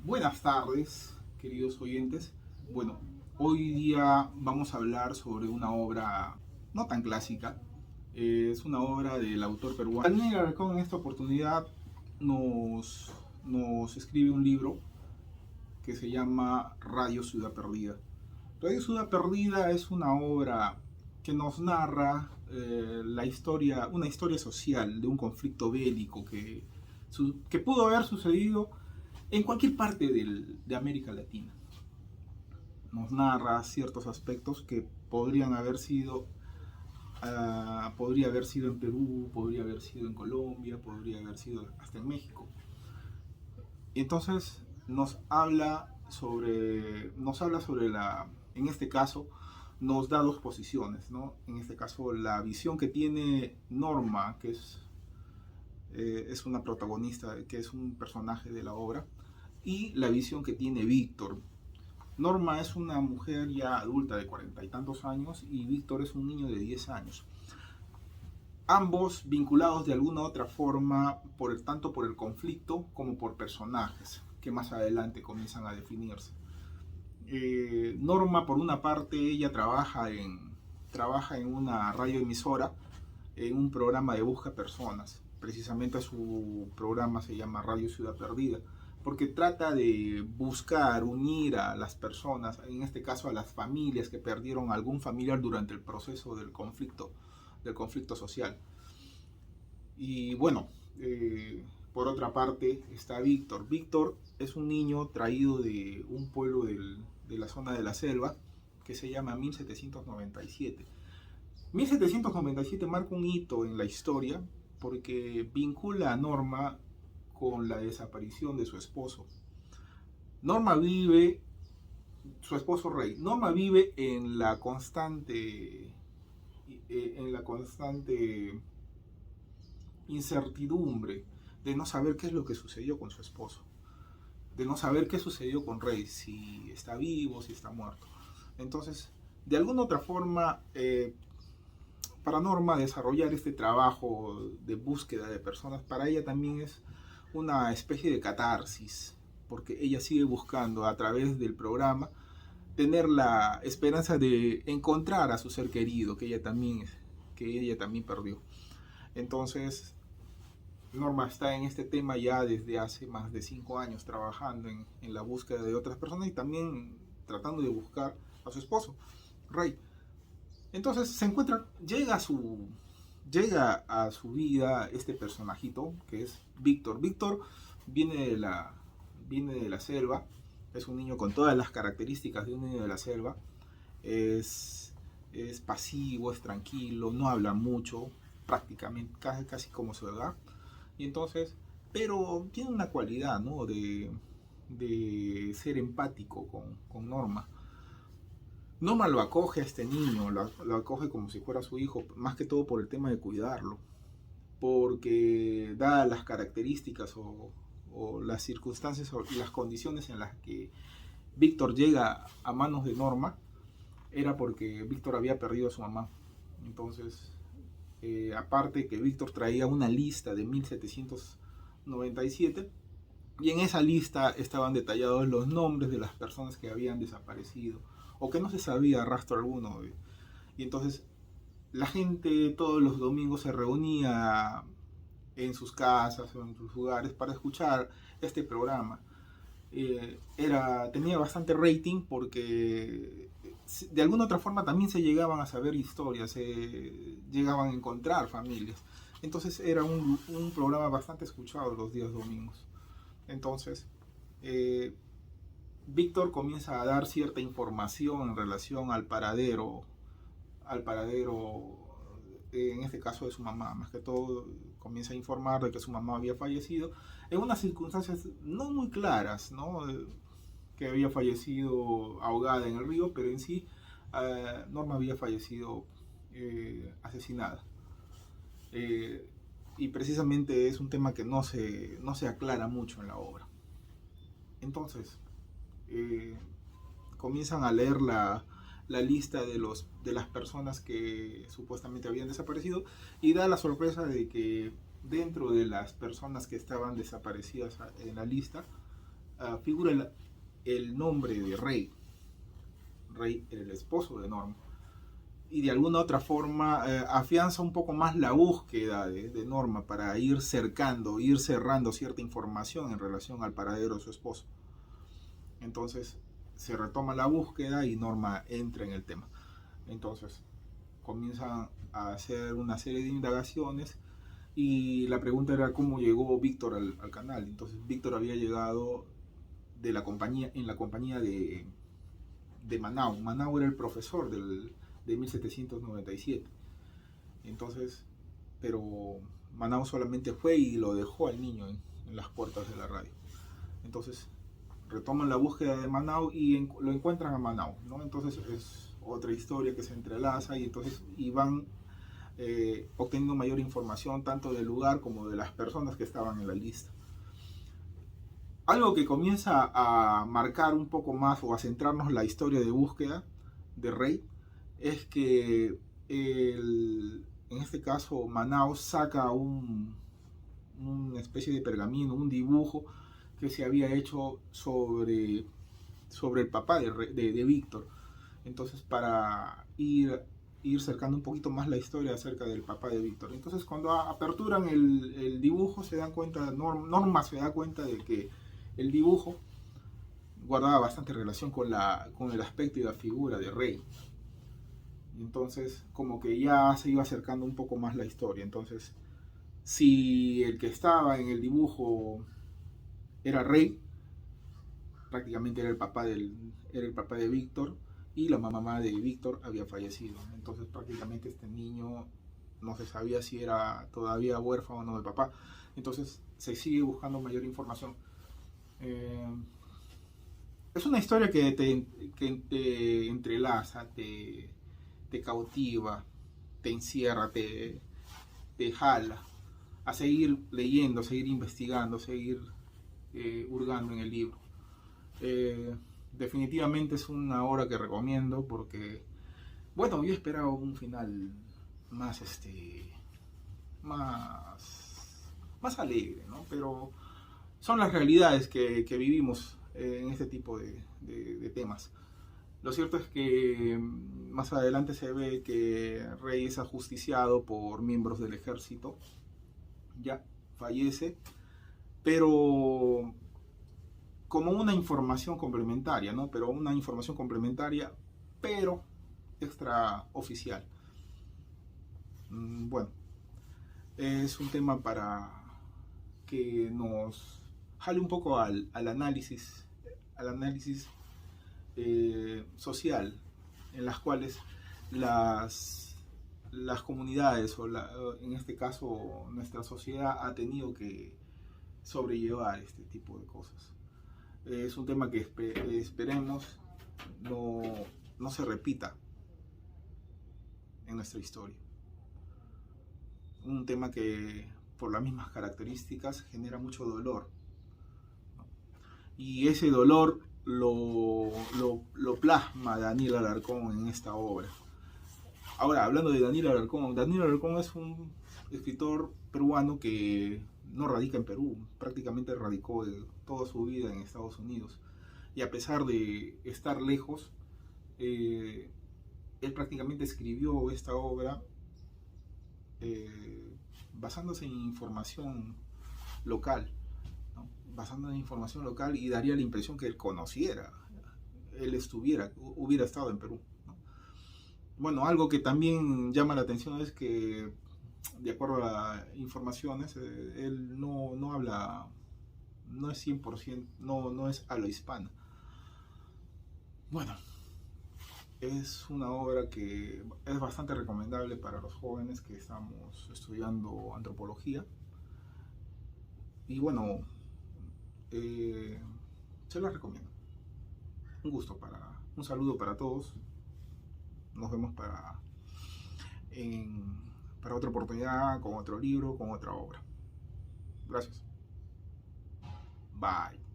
Buenas tardes, queridos oyentes. Bueno, hoy día vamos a hablar sobre una obra no tan clásica. Es una obra del autor peruano. Daniel Alarcón en esta oportunidad nos escribe un libro que se llama Radio Ciudad Perdida. Radio Ciudad Perdida es una obra que nos narra una historia social de un conflicto bélico que pudo haber sucedido en cualquier parte de América Latina. Nos narra ciertos aspectos que podría haber sido en Perú, podría haber sido en Colombia, podría haber sido hasta en México. Y entonces nos habla sobre en este caso, nos da dos posiciones, ¿no? En este caso, la visión que tiene Norma, que es una protagonista, que es un personaje de la obra, y la visión que tiene Víctor. Norma es una mujer ya adulta de 40 y tantos años y Víctor es un niño de 10 años. Ambos vinculados de alguna u otra forma tanto por el conflicto como por personajes que más adelante comienzan a definirse. Norma, por una parte, ella trabaja en una radioemisora, en un programa de busca personas. Precisamente su programa se llama Radio Ciudad Perdida, porque trata de buscar, unir a las personas, en este caso a las familias que perdieron algún familiar durante el proceso del conflicto social. Y bueno, por otra parte está Víctor. Víctor es un niño traído de un pueblo de la zona de la selva que se llama 1797. 1797 marca un hito en la historia porque vincula a Norma con la desaparición de su esposo. Norma vive, su esposo Rey, Norma vive en la constante incertidumbre de no saber qué es lo que sucedió con su esposo, de no saber qué sucedió con Rey, si está vivo, si está muerto. Entonces, de alguna otra forma, para Norma desarrollar este trabajo de búsqueda de personas, para ella también es una especie de catarsis, porque ella sigue buscando a través del programa tener la esperanza de encontrar a su ser querido que ella también perdió. Entonces, Norma está en este tema ya desde hace más de 5 años trabajando en la búsqueda de otras personas y también tratando de buscar a su esposo, Rey. Entonces se encuentra, llega a su vida este personajito que es Víctor. Víctor viene de la, viene de la selva, es un niño con todas las características de un niño de la selva, es, es pasivo, es tranquilo, no habla mucho, prácticamente casi como su edad. Y entonces, pero tiene una cualidad, ¿no? De ser empático con Norma. Norma lo acoge a este niño, lo acoge como si fuera su hijo, más que todo por el tema de cuidarlo, porque dadas las características o las circunstancias o las condiciones en las que Víctor llega a manos de Norma, era porque Víctor había perdido a su mamá. Entonces, aparte que Víctor traía una lista de 1797 y en esa lista estaban detallados los nombres de las personas que habían desaparecido o que no se sabía rastro alguno. Y entonces la gente todos los domingos se reunía en sus casas o en sus lugares para escuchar este programa. Tenía bastante rating porque de alguna otra forma también se llegaban a saber historias, se llegaban a encontrar familias. Entonces era un programa bastante escuchado los días domingos. Entonces, eh, Víctor comienza a dar cierta información en relación al paradero, en este caso de su mamá, más que todo comienza a informar de que su mamá había fallecido en unas circunstancias no muy claras, ¿no? Que había fallecido ahogada en el río, pero en sí Norma había fallecido asesinada. Eh, y precisamente es un tema que no se aclara mucho en la obra. Entonces, eh, comienzan a leer la lista de las personas que supuestamente habían desaparecido y da la sorpresa de que dentro de las personas que estaban desaparecidas en la lista figura el nombre de Rey. Rey era el esposo de Norma. Y de alguna otra forma afianza un poco más la búsqueda de Norma para ir cerrando cierta información en relación al paradero de su esposo. Entonces se retoma la búsqueda y Norma entra en el tema. Entonces comienzan a hacer una serie de indagaciones y la pregunta era cómo llegó Víctor al canal. Entonces Víctor había llegado en la compañía de Manao. Manao era el profesor de 1797. Entonces, pero Manao solamente fue y lo dejó al niño en las puertas de la radio. Entonces retoman la búsqueda de Manao y lo encuentran a Manao, ¿no? Entonces es otra historia que se entrelaza y van obteniendo mayor información tanto del lugar como de las personas que estaban en la lista. Algo que comienza a marcar un poco más o a centrarnos la historia de búsqueda de Rey es que en este caso Manao saca una especie de pergamino, un dibujo que se había hecho sobre el papá de Víctor. Entonces para ir cercando un poquito más la historia acerca del papá de Víctor. Entonces cuando aperturan el dibujo se dan cuenta, Norma se da cuenta de que el dibujo guardaba bastante relación con el aspecto y la figura de Rey. Entonces como que ya se iba acercando un poco más la historia. Entonces si el que estaba en el dibujo era Rey, prácticamente era el papá de Víctor, y la mamá de Víctor había fallecido. Entonces prácticamente este niño no se sabía si era todavía huérfano o no del papá. Entonces se sigue buscando mayor información. Es una historia que te entrelaza, te cautiva, te encierra, te jala a seguir leyendo, seguir investigando, seguir hurgando en el libro. Definitivamente es una obra que recomiendo porque, bueno, yo esperaba un final más más alegre, ¿no? Pero son las realidades que vivimos en este tipo de temas. Lo cierto es que más adelante se ve que Rey es ajusticiado por miembros del ejército, ya fallece, pero como una información complementaria, ¿no? Pero una información complementaria, pero extraoficial. Bueno, es un tema para que nos jale un poco al análisis social, en las cuales las comunidades, en este caso nuestra sociedad, ha tenido que sobrellevar este tipo de cosas. Es un tema que esperemos no se repita en nuestra historia. Un tema que por las mismas características genera mucho dolor, ¿no? Y ese dolor lo plasma Daniel Alarcón en esta obra. Ahora, hablando de Daniel Alarcón es un escritor peruano que no radica en Perú, prácticamente radicó toda su vida en Estados Unidos. Y a pesar de estar lejos, él prácticamente escribió esta obra basándose en información local, ¿no? Basándose en información local, y daría la impresión que él conociera, hubiera estado en Perú, ¿no? Bueno, algo que también llama la atención es que, de acuerdo a las informaciones, él no habla, no es 100%, no es habla hispana. Bueno, es una obra que es bastante recomendable para los jóvenes que estamos estudiando antropología. Y bueno, se la recomiendo. Un saludo para todos. Nos vemos para otra oportunidad, con otro libro, con otra obra. Gracias. Bye.